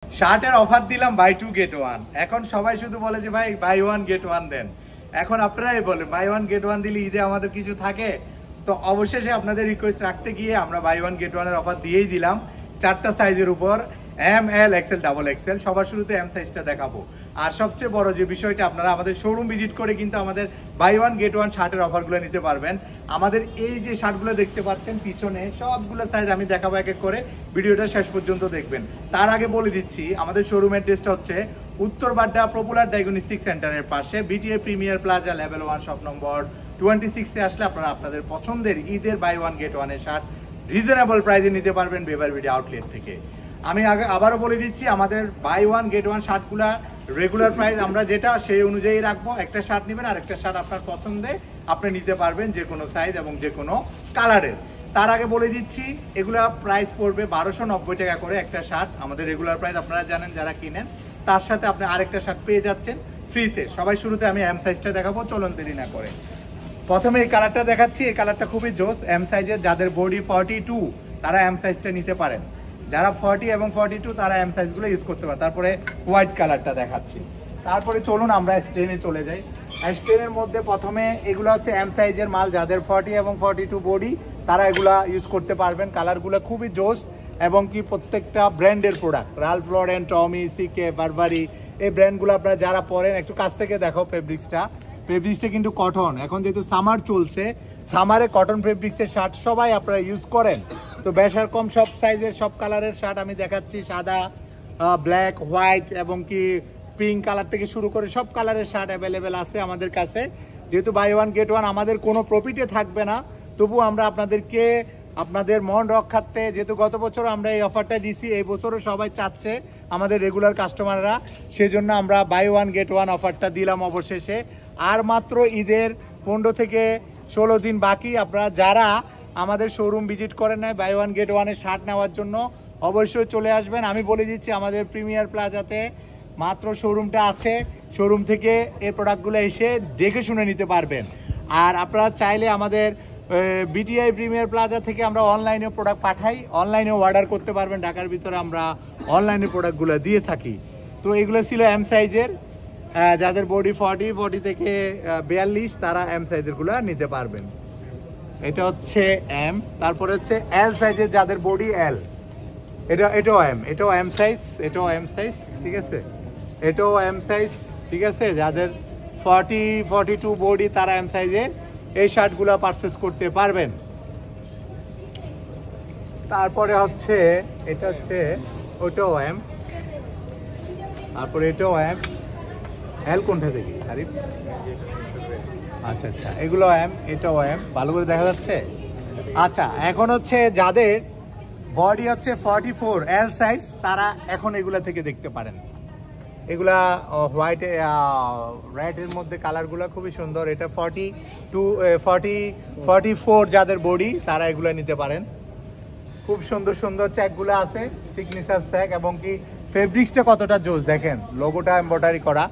শার্টের অফার দিলাম by 2 gate 1। এখন সবাই শুধু বলে যে ভাই বাই 1 গেট 1 দেন। এখন আপনারাই বলেন বাই 1 গেট 1 দিলে ঈদে আমাদের কিছু থাকে? তো অবশেষে আপনাদের রিকোয়েস্ট রাখতে গিয়ে আমরা বাই 1 গেট 1 এর অফার দিয়েই দিলাম 4টা সাইজের উপর, এম, এল, এক্সেল, ডাবল এক্সেল। সবার শুরুতে এম সাইজটা দেখাবো। আর সবচেয়ে বড় যে বিষয়টা, আপনারা আমাদের শোরুম ভিজিট করে কিন্তু আমাদের বাই 1 গেট 1 শার্টের অফারগুলো নিতে পারবেন। আমাদের এই যে শার্টগুলো দেখতে পাচ্ছেন পিছনে, সবগুলো সাইজ আমি দেখাবো এক এক করে, ভিডিওটা শেষ পর্যন্ত দেখবেন। তার আগে বলে দিচ্ছি আমাদের শোরুম অ্যাড্রেসটা হচ্ছে উত্তর বাড্ডা পপুলার ডায়াগনস্টিক সেন্টারের পাশে, BTA premier plaza level 1 shop number 26-এ আসলে আপনারা আপনাদের পছন্দের ঈদের বাই 1 গেট 1 এর শার্ট রিজনেবল প্রাইসে নিতে পারবেন বেবার ভিডিও আউটলেট থেকে। আমি আবারও বলে দিচ্ছি, আমাদের বাই 1 গেট 1 শার্টগুলা রেগুলার প্রাইস আমরা যেটা সেই অনুযায়ী রাখবো। একটা শার্ট নেবেন আর একটা শার্ট আপনার পছন্দে আপনি নিতে পারবেন, যে কোনো সাইজ এবং যে কোনো কালারের। তার আগে বলে দিচ্ছি এগুলা প্রাইস পড়বে 1290 টাকা করে একটা শার্ট। আমাদের রেগুলার প্রাইস আপনারা জানেন যারা কিনেন, তার সাথে আপনি আরেকটা শার্ট পেয়ে যাচ্ছেন ফ্রিতে। সবাই শুরুতে আমি এম সাইজটা দেখাবো, চলুন দেরি না করে। প্রথমে এই কালারটা দেখাচ্ছি, এই কালারটা খুবই জোস। এম সাইজের যাদের বডি 42 তারা এম সাইজটা নিতে পারেন, যারা 40 এবং 42 তারা এম সাইজগুলো ইউজ করতে পারে। তারপরে হোয়াইট কালারটা দেখাচ্ছি। তারপরে চলুন আমরা স্ট্রেনে চলে যাই। স্ট্রেনের মধ্যে প্রথমে এগুলো হচ্ছে এম সাইজের মাল, যাদের 40 এবং 42 বডি তারা এগুলা ইউজ করতে পারবেন। কালারগুলো খুবই জোস এবং কি প্রত্যেকটা ব্র্যান্ডের প্রোডাক্ট, রাল্ফ লরেন, টমি, সিকে, বারবারি, এই ব্র্যান্ডগুলো আপনারা যারা পরেন একটু কাছ থেকে দেখো। ফেব্রিক্সটা কিন্তু কটন, এখন যেহেতু সামার চলছে, সামারে কটন ফেব্রিক্সের শার্ট সবাই আপনারা ইউজ করেন। তো বেশ আর কম সব সাইজের সব কালারের শার্ট আমি দেখাচ্ছি, সাদা, ব্ল্যাক, হোয়াইট এবং কি পিঙ্ক কালার থেকে শুরু করে সব কালারের শার্ট অ্যাভেলেবেল আছে আমাদের কাছে। যেহেতু বাই 1 গেট 1 আমাদের কোনো প্রফিটে থাকবে না, তবু আমরা আপনাদেরকে আপনাদের মন রক্ষার্থে, যেহেতু গত বছর আমরা এই অফারটা দিছি, এই বছরও সবাই চাচ্ছে আমাদের রেগুলার কাস্টমাররা, সেজন্য আমরা বাই 1 গেট 1 অফারটা দিলাম অবশেষে। আর মাত্র ঈদের 15 থেকে 16 দিন বাকি। আপনারা যারা আমাদের শোরুম ভিজিট করেন নাই বাই 1 গেট 1 এর শার্ট নেওয়ার জন্য অবশ্যই চলে আসবেন। আমি বলে দিচ্ছি আমাদের প্রিমিয়ার প্লাজাতে মাত্র শোরুমটা আছে, শোরুম থেকে এই প্রোডাক্টগুলো এসে দেখে শুনে নিতে পারবেন। আর আপনারা চাইলে আমাদের বিটিআই প্রিমিয়ার প্লাজা থেকে আমরা অনলাইনেও প্রোডাক্ট পাঠাই, অনলাইনেও অর্ডার করতে পারবেন। ঢাকার ভিতরে আমরা অনলাইনে প্রোডাক্টগুলো দিয়ে থাকি। তো এগুলো ছিল এম সাইজের, যাদের বডি 40 থেকে 42 তারা এম সাইজেরগুলো নিতে পারবেন। এটা হচ্ছে এম। তারপরে হচ্ছে এল সাইজের, যাদের বডি এল, এটাও এম, এটাও এম সাইজ, এটাও এম সাইজ, ঠিক আছে, এটাও এম সাইজ, ঠিক আছে। যাদের 42 বডি তারা এম সাইজে এই শার্টগুলো পারচেস করতে পারবেন। তারপরে হচ্ছে এটা হচ্ছে ওটাও এম, তারপরে এটাও এম। এল কোনটা দেখি আরিফ? আচ্ছা আচ্ছা, এগুলো এম, এটাও এম, ভালো করে দেখা যাচ্ছে। আচ্ছা, এখন হচ্ছে যাদের বডি হচ্ছে 44 এল সাইজ তারা এখন এগুলা থেকে দেখতে পারেন। এগুলা হোয়াইট রেডের মধ্যে কালারগুলো খুবই সুন্দর। এটা 44 যাদের বডি তারা এগুলা নিতে পারেন। খুব সুন্দর সুন্দর চেকগুলো আছে, সিগনেচার চেক, এবং কি ফেব্রিক্সটা কতটা জোস দেখেন। লোগোটা এমব্রয়ডারি করা,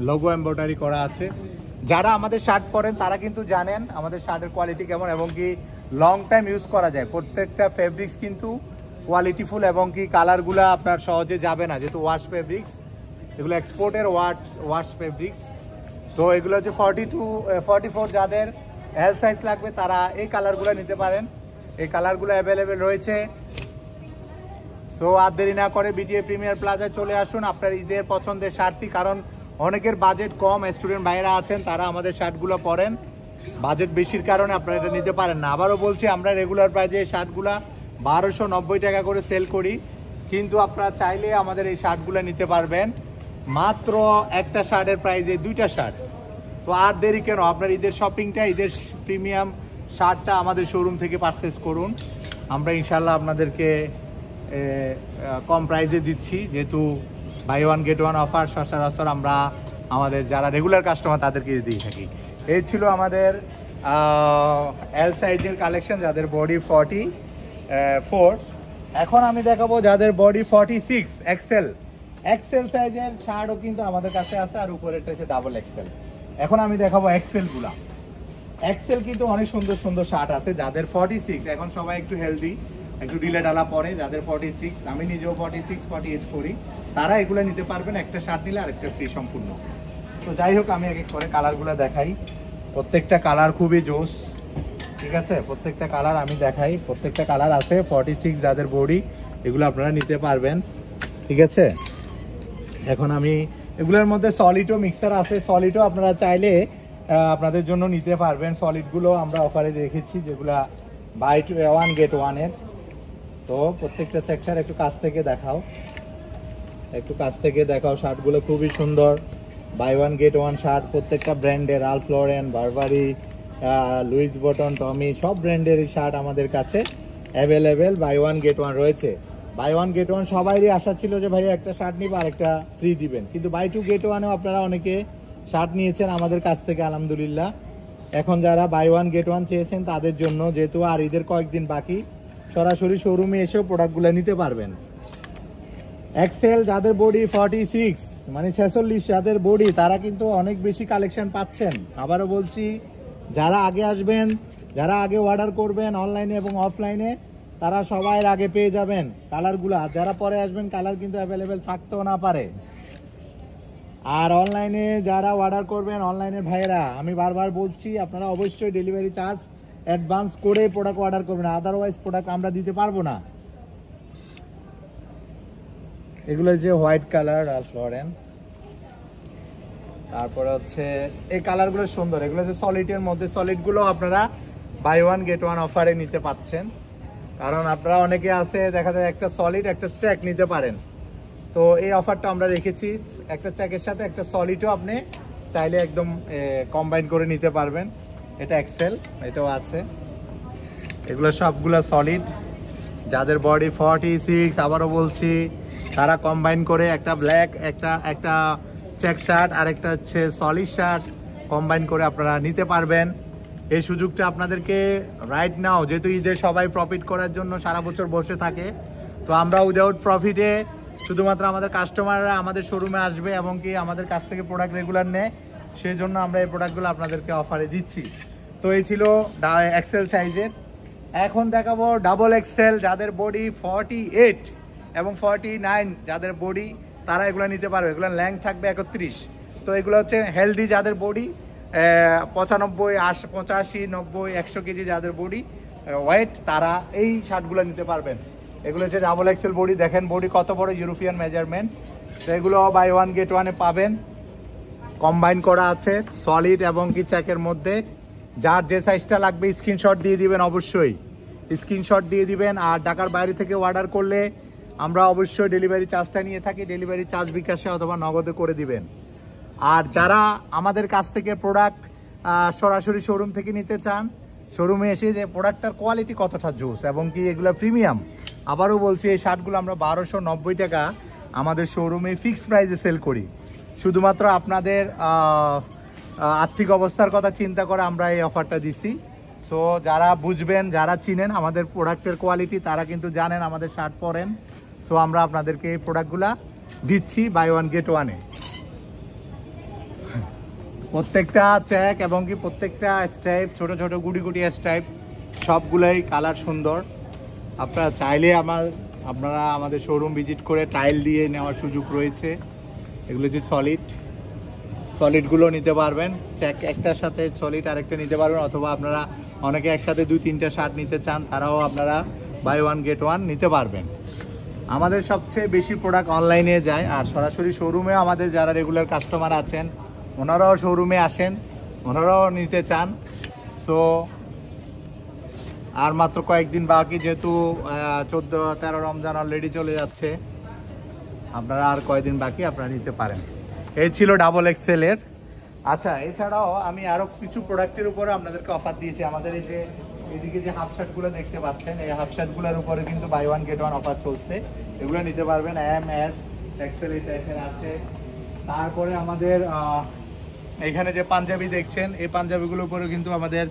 লোগো এমব্রয়ডারি করা আছে। যারা আমাদের শার্ট পরেন তারা কিন্তু জানেন আমাদের শার্টের কোয়ালিটি কেমন এবং কি লং টাইম ইউজ করা যায়। প্রত্যেকটা ফেব্রিক্স কিন্তু কোয়ালিটিফুল এবং কি কালারগুলো আপনার সহজে যাবে না, যেহেতু ওয়াশ ফেব্রিক্স, এগুলো এক্সপোর্টের ওয়াশ ফেব্রিক্স। তো এগুলো হচ্ছে 44 যাদের এল সাইজ লাগবে তারা এই কালারগুলো নিতে পারেন। এই কালারগুলো অ্যাভেলেবেল রয়েছে। সো আর দেরি না করে বিটিএ প্রিমিয়ার প্লাজায় চলে আসুন আপনার ঈদের পছন্দের শার্টটি, কারণ অনেকের বাজেট কম, স্টুডেন্ট ভাইয়েরা আছেন তারা আমাদের শার্টগুলো পরেন, বাজেট বেশির কারণে আপনারা এটা নিতে পারেন না। আবারও বলছি, আমরা রেগুলার প্রাইজে এই শার্টগুলো 1290 টাকা করে সেল করি, কিন্তু আপনারা চাইলে আমাদের এই শার্টগুলো নিতে পারবেন মাত্র একটা শার্টের প্রাইজে 2টা শার্ট। তো আর দেরি কেন, আপনার ঈদের শপিংটা, ঈদের প্রিমিয়াম শার্টটা আমাদের শোরুম থেকে পারচেস করুন। আমরা ইনশাল্লাহ আপনাদেরকে কম প্রাইজে দিচ্ছি, যেহেতু বাই 1 গেট 1 অফার সচরাচর আমরা আমাদের যারা রেগুলার কাস্টমার তাদেরকে দিয়ে থাকি। এই ছিল আমাদের এল সাইজের কালেকশন, যাদের বডি 44। এখন আমি দেখাবো যাদের বডি 46 এক্সেল সাইজের শার্টও কিন্তু আমাদের কাছে আছে, আর উপরেরটা হচ্ছে ডাবল এক্সেল। এখন আমি দেখাবো এক্সেল কিন্তু অনেক সুন্দর সুন্দর শার্ট আছে। যাদের 46, এখন সবাই একটু হেলদি, একটু ডিলে ডালা পরে, যাদের 46, আমি নিজেও 46 48 পরি, তারা এগুলো নিতে পারবেন। একটা শার্ট নিলে আরেকটা ফ্রি সম্পূর্ণ। তো যাই হোক, আমি এক এক করে কালারগুলো দেখাই। প্রত্যেকটা কালার খুবই জোস, ঠিক আছে? প্রত্যেকটা কালার আমি দেখাই। প্রত্যেকটা কালার আছে 46 যাদের বডি, এগুলো আপনারা নিতে পারবেন, ঠিক আছে? এখন আমি এগুলোর মধ্যে সলিডও মিক্সার আছে, সলিডও আপনারা চাইলে আপনাদের জন্য নিতে পারবেন। সলিডগুলো আমরা অফারে রেখেছি, যেগুলা বাই 1 গেট 1-এর। তো প্রত্যেকটা সেকশন একটু কাছ থেকে দেখাও, একটু কাছ থেকে দেখাও। শার্টগুলো খুবই সুন্দর, বাই 1 গেট 1 শার্ট। প্রত্যেকটা ব্র্যান্ডের, রাল্ফ লরেন, বারবারি, লুইস বটন, টমি, সব ব্র্যান্ডেরই শার্ট আমাদের কাছে অ্যাভেলেবেল বাই 1 গেট 1 রয়েছে। বাই 1 গেট 1 সবাইরই আশা ছিল যে ভাই একটা শার্ট নিব আর একটা ফ্রি দিবেন, কিন্তু বাই 2 গেট 1-এও আপনারা অনেকে শার্ট নিয়েছেন আমাদের কাছ থেকে আলহামদুলিল্লাহ। এখন যারা বাই 1 গেট 1 চেয়েছেন তাদের জন্য, যেহেতু আর ঈদের কয়েকদিন বাকি, সরাসরি শোরুমে এসেও প্রোডাক্টগুলো নিতে পারবেন। এক্সেল যাদের বডি 46 মানে 46 যাদের বডি, তারা কিন্তু অনেক বেশি কালেকশন পাচ্ছেন। আবারও বলছি, যারা আগে আসবেন, যারা আগে অর্ডার করবেন অনলাইনে এবং অফলাইনে, তারা সবাই আগে পেয়ে যাবেন কালারগুলা। যারা পরে আসবেন কালার কিন্তু অ্যাভেলেবেল থাকতেও না পারে। আর অনলাইনে যারা অর্ডার করবেন, অনলাইনের ভাইয়েরা, আমি বারবার বলছি আপনারা অবশ্যই ডেলিভারি চার্জ অ্যাডভান্স করে প্রোডাক্ট অর্ডার করবেন, আদারওয়াইজ প্রোডাক্ট আমরা দিতে পারবো না। এগুলো যে হোয়াইট কালার রাল্ফ লরেন, তারপরে হচ্ছে এই কালারগুলো সুন্দর। এগুলো যে সলিডের মধ্যে, সলিডগুলো আপনারা বাই 1 গেট 1 অফারে নিতে পারছেন। কারণ আপনারা অনেকে আছে দেখা যায় একটা সলিড একটা স্ট্যাক নিতে পারেন, তো এই অফারটা আমরা রেখেছি। একটা চ্যাকের সাথে একটা সলিডও আপনি চাইলে একদম কম্বাইন করে নিতে পারবেন। এটা এক্সেল, এটাও আছে। এগুলো সবগুলো সলিড, যাদের বডি 46, আবারও বলছি, তারা কম্বাইন করে একটা ব্ল্যাক, একটা চেক শার্ট আর একটা হচ্ছে সলিড শার্ট কম্বাইন করে আপনারা নিতে পারবেন। এই সুযোগটা আপনাদেরকে রাইট নাও, যেহেতু ঈদের সবাই প্রফিট করার জন্য সারা বছর বসে থাকে, তো আমরা উইদাউট প্রফিটে শুধুমাত্র আমাদের কাস্টমাররা আমাদের শোরুমে আসবে এবং কি আমাদের কাছ থেকে প্রোডাক্ট রেগুলার নেয়, সেই জন্য আমরা এই প্রোডাক্টগুলো আপনাদেরকে অফারে দিচ্ছি। তো এই ছিল এক্সেল সাইজের। এখন দেখাবো ডাবল এক্সেল, যাদের বডি 48 এবং 49 যাদের বডি, তারা এগুলো নিতে পারবে। এগুলো লেন্থ থাকবে 31। তো এগুলো হচ্ছে হেলদি যাদের বডি 95, 85, 90, 100 কেজি যাদের বডি ওয়েট, তারা এই শার্টগুলো নিতে পারবেন। এগুলো হচ্ছে ডাবল এক্সেল বডি, দেখেন বডি কত বড়, ইউরোপিয়ান মেজারমেন্ট। তো এগুলো বাই 1 গেট 1-এ পাবেন, কম্বাইন করা আছে সলিড এবং কি চেকের মধ্যে। যার যে সাইজটা লাগবে স্ক্রিনশট দিয়ে দিবেন, অবশ্যই স্ক্রিনশট দিয়ে দিবেন। আর ঢাকার বাইরে থেকে অর্ডার করলে আমরা অবশ্যই ডেলিভারি চার্জটা নিয়ে থাকি, ডেলিভারি চার্জ বিকাশে অথবা নগদে করে দিবেন। আর যারা আমাদের কাছ থেকে প্রোডাক্ট সরাসরি শোরুম থেকে নিতে চান, শোরুমে এসে যে প্রোডাক্টটার কোয়ালিটি কতটা জোস এবং কি এগুলো প্রিমিয়াম। আবারও বলছি, এই শার্টগুলো আমরা 1290 টাকা আমাদের শোরুমে ফিক্সড প্রাইসে সেল করি। শুধুমাত্র আপনাদের আর্থিক অবস্থার কথা চিন্তা করে আমরা এই অফারটা দিছি। সো যারা বুঝবেন, যারা চিনেন আমাদের প্রোডাক্টের কোয়ালিটি, তারা কিন্তু জানেন আমাদের শার্ট পরেন। সো আমরা আপনাদেরকে এই প্রোডাক্টগুলা দিচ্ছি বাই 1 গেট 1-এ। প্রত্যেকটা চেক এবং কি প্রত্যেকটা স্ট্রাইপ, ছোট ছোট গুটি গুটি স্ট্রাইপ, সবগুলোই কালার সুন্দর। আপনারা চাইলে আপনারা আমাদের শোরুম ভিজিট করে ট্রায়াল দিয়ে নেওয়ার সুযোগ রয়েছে। এগুলো যে সলিডগুলো নিতে পারবেন, চেক একটার সাথে সলিড আরেকটা নিতে পারবেন, অথবা আপনারা অনেকে একসাথে 2-3টা শার্ট নিতে চান, তারাও আপনারা বাই 1 গেট 1 নিতে পারবেন। আমাদের সবচেয়ে বেশি প্রোডাক্ট অনলাইনে যায়, আর সরাসরি শোরুমে আমাদের যারা রেগুলার কাস্টমার আছেন ওনারাও শোরুমে আসেন, ওনারাও নিতে চান। সো আর মাত্র কয়েকদিন বাকি, যেহেতু 14-13 রমজান অলরেডি চলে যাচ্ছে, আপনারা আর কয়েকদিন বাকি, আপনারা নিতে পারেন। এই ছিল ডাবল এক্সেলের। আচ্ছা, এছাড়াও আমি আরও কিছু প্রোডাক্টের উপরে আপনাদেরকে অফার দিয়েছি। আমাদের এই যে এদিকে যে হাফ শার্টগুলো দেখতে পাচ্ছেন, এই হাফ শার্টগুলোর উপরে কিন্তু বাই 1 গেট 1 অফার চলছে। এগুলো নিতে পারবেন, এম এস এক্সেল এই টাইপের আছে। তারপরে আমাদের এখানে যে পাঞ্জাবি দেখছেন, এই পাঞ্জাবিগুলোর উপরে কিন্তু আমাদের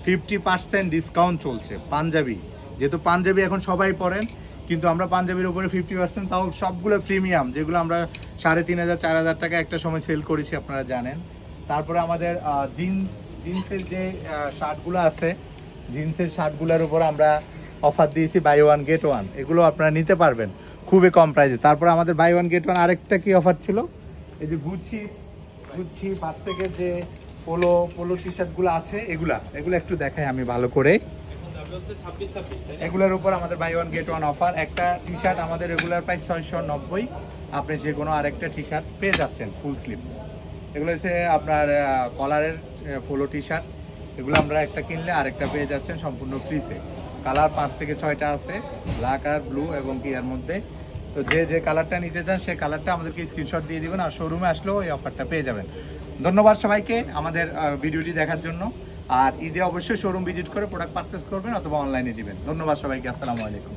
50% ডিসকাউন্ট চলছে। পাঞ্জাবি, যেহেতু পাঞ্জাবি এখন সবাই পরেন, কিন্তু আমরা পাঞ্জাবির উপরে 50%, তাও সবগুলো প্রিমিয়াম, যেগুলো আমরা 3500-4000 টাকা একটা সময় সেল করেছি, আপনারা জানেন। তারপরে আমাদের জিন্সের যে শার্টগুলো আছে, জিন্সের শার্টগুলোর উপর আমরা অফার দিয়েছি বাই ওয়ান গেট ওয়ান, এগুলো আপনারা নিতে পারবেন খুবই কম প্রাইসে। তারপরে আমাদের বাই ওয়ান গেট ওয়ান আরেকটা কি অফার ছিল, এই যে গুচ্ছি ফার্স্টেকের যে পোলো টি শার্টগুলো আছে, এগুলো একটু দেখাই আমি ভালো করে। এগুলোর উপর আমাদের buy one get one offer. একটা টি শার্ট আমাদের রেগুলার প্রাইস 690, আপনি যে কোনো আরেকটা টি শার্ট পেয়ে যাচ্ছেন ফুল স্লিভ। এগুলো হচ্ছে আপনার কলারের পোলো টি শার্ট, এগুলো আমরা একটা কিনলে আরেকটা পেয়ে যাচ্ছেন সম্পূর্ণ ফ্রিতে। কালার 5 থেকে 6টা আছে, ব্ল্যাক আর ব্লু এবং কি এর মধ্যে। তো যে কালারটা নিতে চান সেই কালারটা আমাদেরকে স্ক্রিনশট দিয়ে দিবেন, আর শোরুমে আসলেও এই অফারটা পেয়ে যাবেন। ধন্যবাদ সবাইকে আমাদের ভিডিওটি দেখার জন্য। আর ঈদে অবশ্যই শোরুম ভিজিট করে প্রোডাক্ট পারচেস করবেন অথবা অনলাইনে দিবেন। ধন্যবাদ সবাইকে, আসসালামু আলাইকুম।